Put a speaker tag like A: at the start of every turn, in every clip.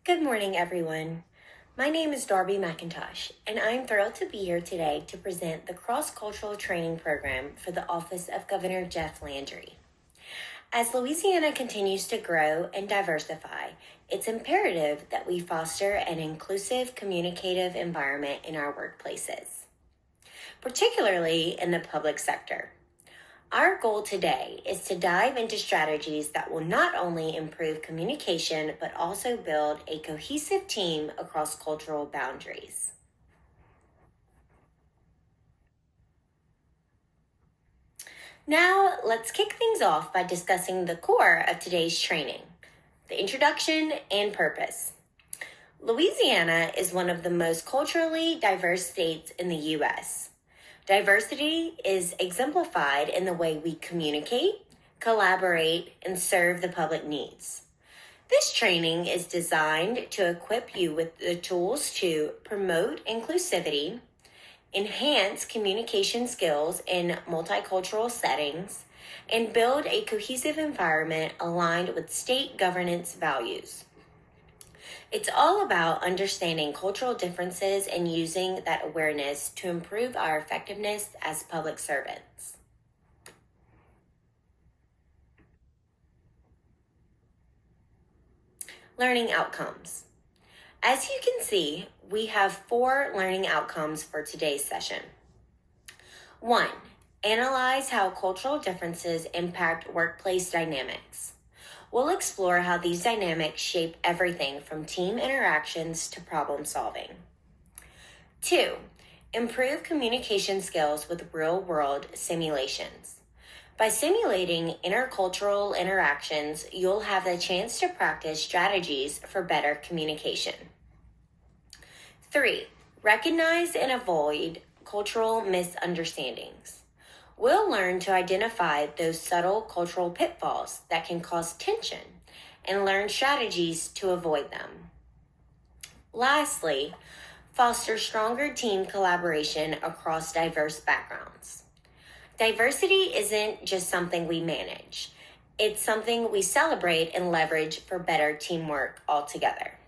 A: Good morning, everyone. My name is Darby McIntosh, and I'm thrilled to be here today to present the Cross-Cultural Training Program for the Office of Governor Jeff Landry. As Louisiana continues to grow and diversify, it's imperative that we foster an inclusive, communicative environment in our workplaces, particularly in the public sector. Our goal today is to dive into strategies that will not only improve communication, but also build a cohesive team across cultural boundaries. Now, let's kick things off by discussing the core of today's training, the introduction and purpose. Louisiana is one of the most culturally diverse states in the U.S. Diversity is exemplified in the way we communicate, collaborate, and serve the public needs. This training is designed to equip you with the tools to promote inclusivity, enhance communication skills in multicultural settings, and build a cohesive environment aligned with state governance values. It's all about understanding cultural differences and using that awareness to improve our effectiveness as public servants. Learning outcomes. As you can see, we have 4 learning outcomes for today's session. 1. Analyze how cultural differences impact workplace dynamics. We'll explore how these dynamics shape everything from team interactions to problem solving. 2. Improve communication skills with real-world simulations. By simulating intercultural interactions, you'll have the chance to practice strategies for better communication. 3. Recognize and avoid cultural misunderstandings. We'll learn to identify those subtle cultural pitfalls that can cause tension and learn strategies to avoid them. Lastly, foster stronger team collaboration across diverse backgrounds. Diversity isn't just something we manage. It's something we celebrate and leverage for better teamwork altogether.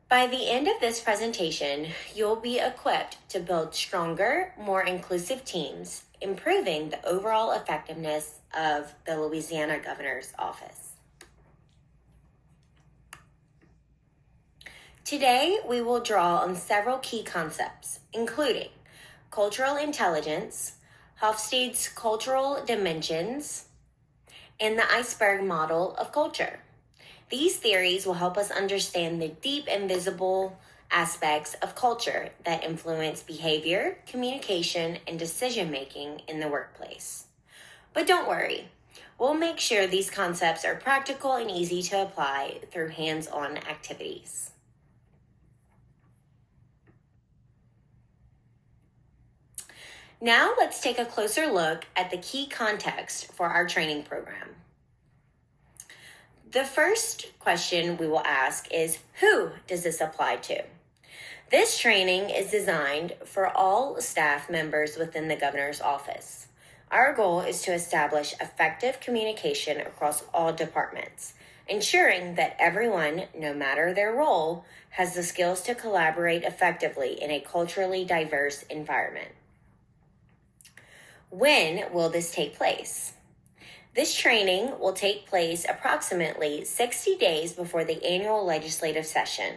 A: By the end of this presentation, you'll be equipped to build stronger, more inclusive teams, improving the overall effectiveness of the Louisiana Governor's Office. Today, we will draw on several key concepts, including cultural intelligence, Hofstede's cultural dimensions, and the iceberg model of culture. These theories will help us understand the deep and visible aspects of culture that influence behavior, communication, and decision-making in the workplace. But don't worry, we'll make sure these concepts are practical and easy to apply through hands-on activities. Now let's take a closer look at the key context for our training program. The first question we will ask is, who does this apply to? This training is designed for all staff members within the governor's office. Our goal is to establish effective communication across all departments, ensuring that everyone, no matter their role, has the skills to collaborate effectively in a culturally diverse environment. When will this take place? This training will take place approximately 60 days before the annual legislative session.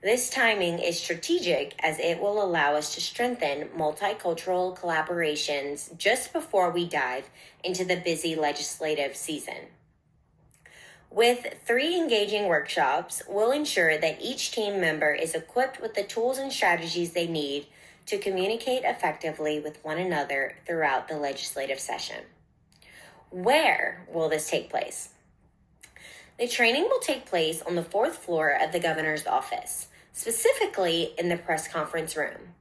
A: This timing is strategic as it will allow us to strengthen multicultural collaborations just before we dive into the busy legislative season. With 3 engaging workshops, we'll ensure that each team member is equipped with the tools and strategies they need to communicate effectively with one another throughout the legislative session. Where will this take place? The training will take place on the 4th floor of the governor's office, specifically in the press conference room.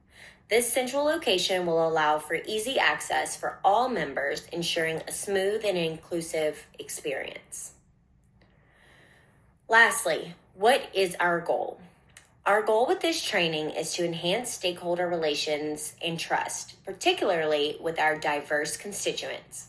A: This central location will allow for easy access for all members, ensuring a smooth and inclusive experience. Lastly, what is our goal? Our goal with this training is to enhance stakeholder relations and trust, particularly with our diverse constituents.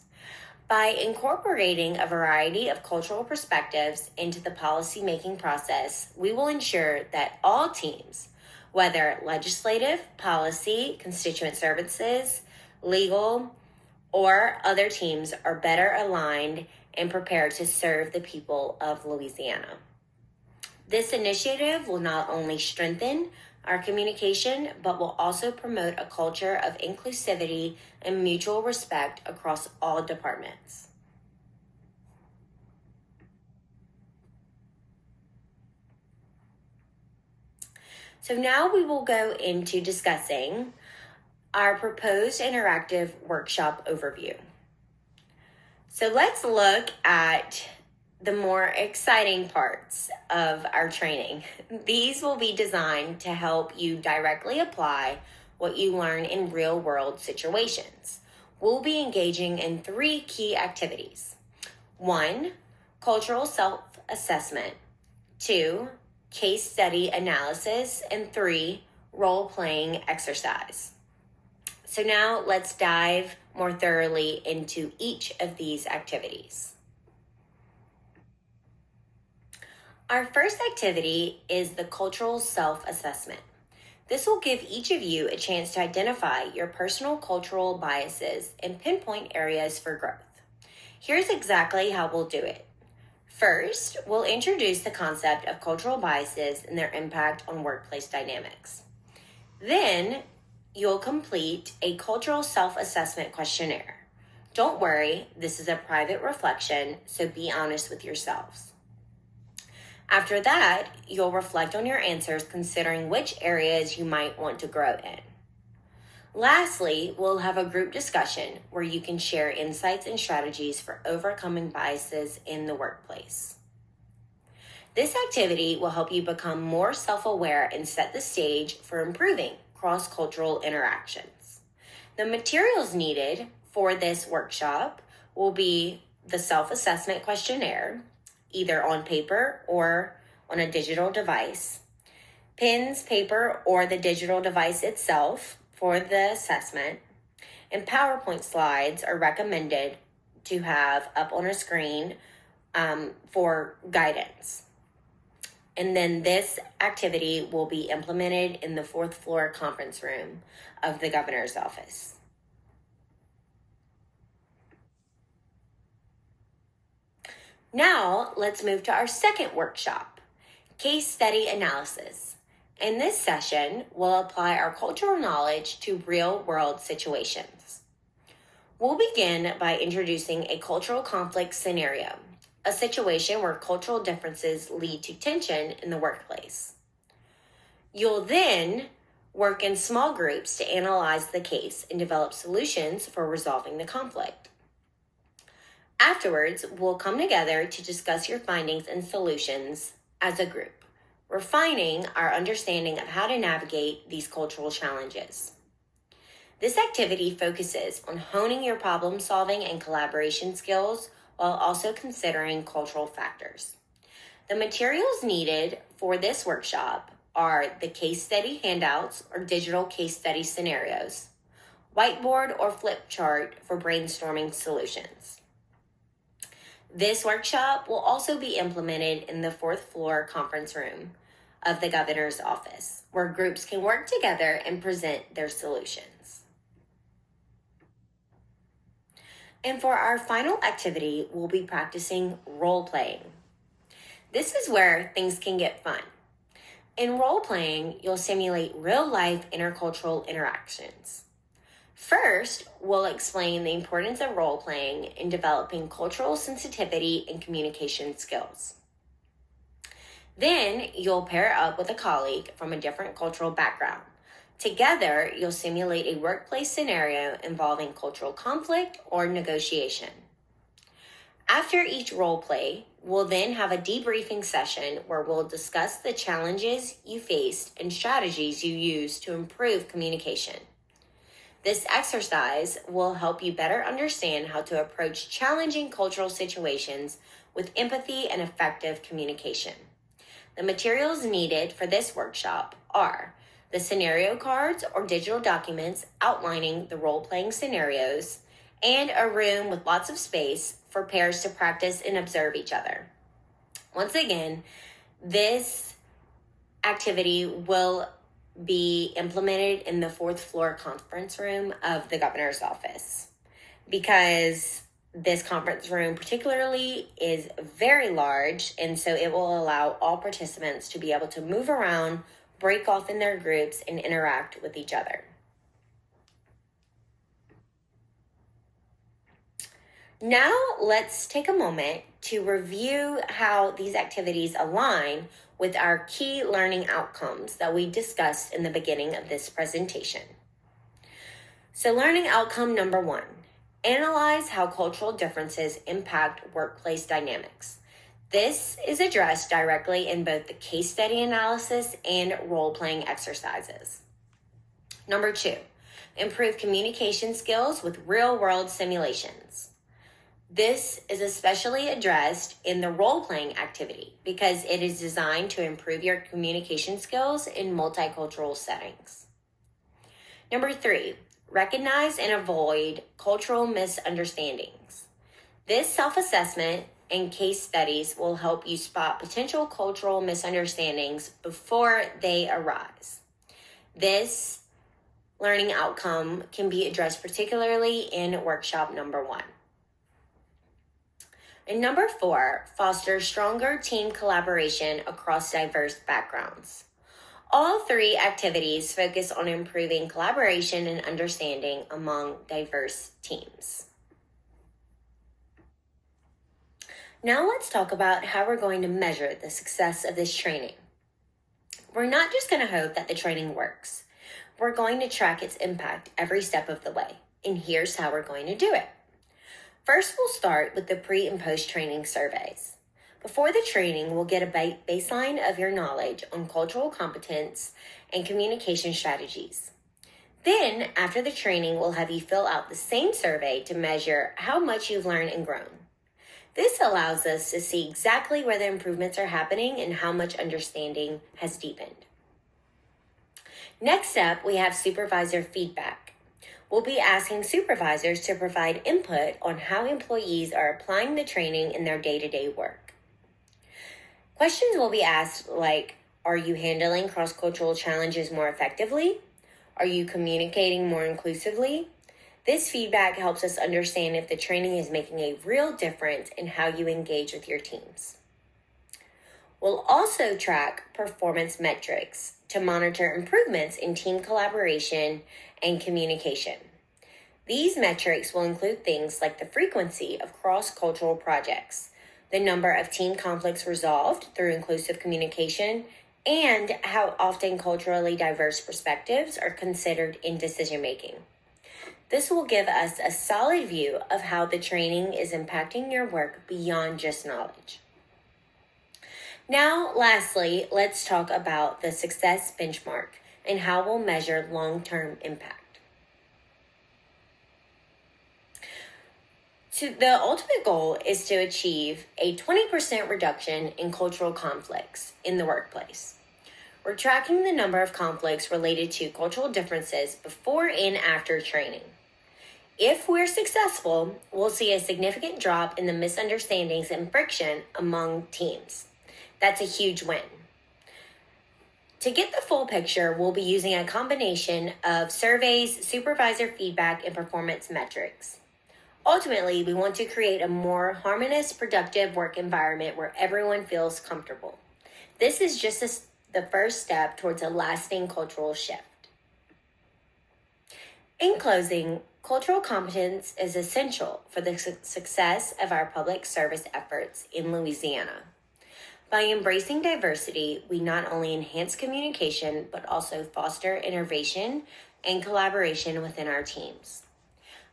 A: By incorporating a variety of cultural perspectives into the policy-making process, we will ensure that all teams, whether legislative, policy, constituent services, legal, or other teams, are better aligned and prepared to serve the people of Louisiana. This initiative will not only strengthen our communication, but will also promote a culture of inclusivity and mutual respect across all departments. So now we will go into discussing our proposed interactive workshop overview. So let's look at the more exciting parts of our training. These will be designed to help you directly apply what you learn in real-world situations. We'll be engaging in 3 key activities. 1, cultural self-assessment. 2, case study analysis. And 3, role-playing exercise. So now let's dive more thoroughly into each of these activities. Our first activity is the cultural self-assessment. This will give each of you a chance to identify your personal cultural biases and pinpoint areas for growth. Here's exactly how we'll do it. First, we'll introduce the concept of cultural biases and their impact on workplace dynamics. Then, you'll complete a cultural self-assessment questionnaire. Don't worry, this is a private reflection, so be honest with yourselves. After that, you'll reflect on your answers, considering which areas you might want to grow in. Lastly, we'll have a group discussion where you can share insights and strategies for overcoming biases in the workplace. This activity will help you become more self-aware and set the stage for improving cross-cultural interactions. The materials needed for this workshop will be the self-assessment questionnaire, either on paper or on a digital device, pens, paper, or the digital device itself for the assessment, and PowerPoint slides are recommended to have up on a screen for guidance. And then this activity will be implemented in the 4th floor conference room of the governor's office. Now, let's move to our second workshop, case study analysis. In this session, we'll apply our cultural knowledge to real-world situations. We'll begin by introducing a cultural conflict scenario, a situation where cultural differences lead to tension in the workplace. You'll then work in small groups to analyze the case and develop solutions for resolving the conflict. Afterwards, we'll come together to discuss your findings and solutions as a group, refining our understanding of how to navigate these cultural challenges. This activity focuses on honing your problem-solving and collaboration skills while also considering cultural factors. The materials needed for this workshop are the case study handouts or digital case study scenarios, whiteboard or flip chart for brainstorming solutions. This workshop will also be implemented in the 4th floor conference room of the governor's office, where groups can work together and present their solutions. And for our final activity, we'll be practicing role-playing. This is where things can get fun. In role-playing, you'll simulate real-life intercultural interactions. First, we'll explain the importance of role-playing in developing cultural sensitivity and communication skills. Then, you'll pair up with a colleague from a different cultural background. Together, you'll simulate a workplace scenario involving cultural conflict or negotiation. After each role play, we'll then have a debriefing session where we'll discuss the challenges you faced and strategies you used to improve communication. This exercise will help you better understand how to approach challenging cultural situations with empathy and effective communication. The materials needed for this workshop are the scenario cards or digital documents outlining the role-playing scenarios and a room with lots of space for pairs to practice and observe each other. Once again, this activity will be implemented in the 4th floor conference room of the governor's office, because this conference room particularly is very large, and so it will allow all participants to be able to move around, break off in their groups, and interact with each other. Now let's take a moment to review how these activities align with our key learning outcomes that we discussed in the beginning of this presentation. So learning outcome number 1, analyze how cultural differences impact workplace dynamics. This is addressed directly in both the case study analysis and role-playing exercises. Number 2, improve communication skills with real-world simulations. This is especially addressed in the role-playing activity because it is designed to improve your communication skills in multicultural settings. Number 3, recognize and avoid cultural misunderstandings. This self-assessment and case studies will help you spot potential cultural misunderstandings before they arise. This learning outcome can be addressed particularly in workshop number 1. And number 4, foster stronger team collaboration across diverse backgrounds. All 3 activities focus on improving collaboration and understanding among diverse teams. Now let's talk about how we're going to measure the success of this training. We're not just going to hope that the training works. We're going to track its impact every step of the way, and here's how we're going to do it. First, we'll start with the pre- and post-training surveys. Before the training, we'll get a baseline of your knowledge on cultural competence and communication strategies. Then, after the training, we'll have you fill out the same survey to measure how much you've learned and grown. This allows us to see exactly where the improvements are happening and how much understanding has deepened. Next up, we have supervisor feedback. We'll be asking supervisors to provide input on how employees are applying the training in their day-to-day work. Questions will be asked like, are you handling cross-cultural challenges more effectively? Are you communicating more inclusively? This feedback helps us understand if the training is making a real difference in how you engage with your teams. We'll also track performance metrics to monitor improvements in team collaboration and communication. These metrics will include things like the frequency of cross-cultural projects, the number of team conflicts resolved through inclusive communication, and how often culturally diverse perspectives are considered in decision-making. This will give us a solid view of how the training is impacting your work beyond just knowledge. Now, lastly, let's talk about the success benchmark and how we'll measure long-term impact. So the ultimate goal is to achieve a 20% reduction in cultural conflicts in the workplace. We're tracking the number of conflicts related to cultural differences before and after training. If we're successful, we'll see a significant drop in the misunderstandings and friction among teams. That's a huge win. To get the full picture, we'll be using a combination of surveys, supervisor feedback, and performance metrics. Ultimately, we want to create a more harmonious, productive work environment where everyone feels comfortable. This is just the first step towards a lasting cultural shift. In closing, cultural competence is essential for the success of our public service efforts in Louisiana. By embracing diversity, we not only enhance communication, but also foster innovation and collaboration within our teams.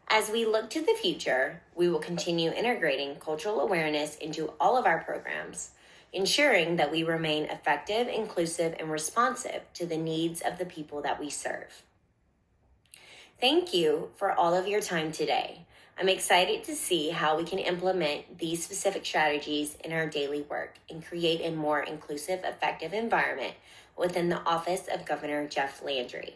A: As we look to the future, we will continue integrating cultural awareness into all of our programs, ensuring that we remain effective, inclusive, and responsive to the needs of the people that we serve. Thank you for all of your time today. I'm excited to see how we can implement these specific strategies in our daily work and create a more inclusive, effective environment within the office of Governor Jeff Landry.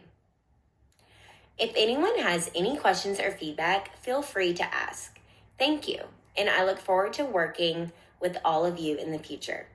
A: If anyone has any questions or feedback, feel free to ask. Thank you, and I look forward to working with all of you in the future.